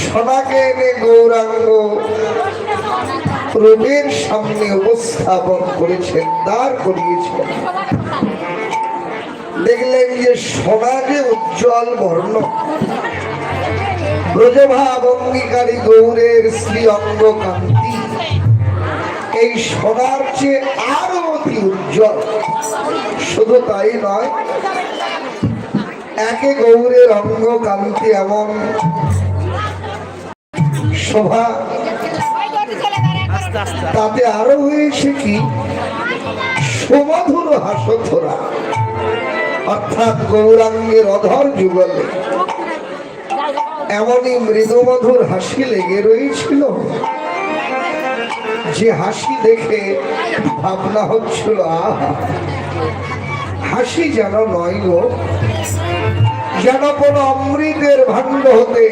সোনাকে এনে গৌরাঙ্গ প্রভুর সামনে উপস্থাপন করেছেন, দাঁড় করিয়েছেন। দেখলেন যে সোনা যে উজ্জ্বল বর্ণ, ব্রজভাব অঙ্গীকারী গৌরের শ্রী অঙ্গ কান্তি এই সোনার চেয়ে আরো অতি উজ্জ্বল। শুধু তাই নয়, একে গৌরের অঙ্গ কান্তি এমন শোভা, তাতে আরো হয়েছে কি সুমধুর হাসধরা, অর্থাৎ গৌরাঙ্গের অধর যুগলে এমনই মৃদুমধুর হাসি লেগে রয়েছিল যে হাসি দেখে ভাবনা হচ্ছিল, আহা, হাসি যেন নয় গো, যেন কোন অমৃতের ভাণ্ড হতে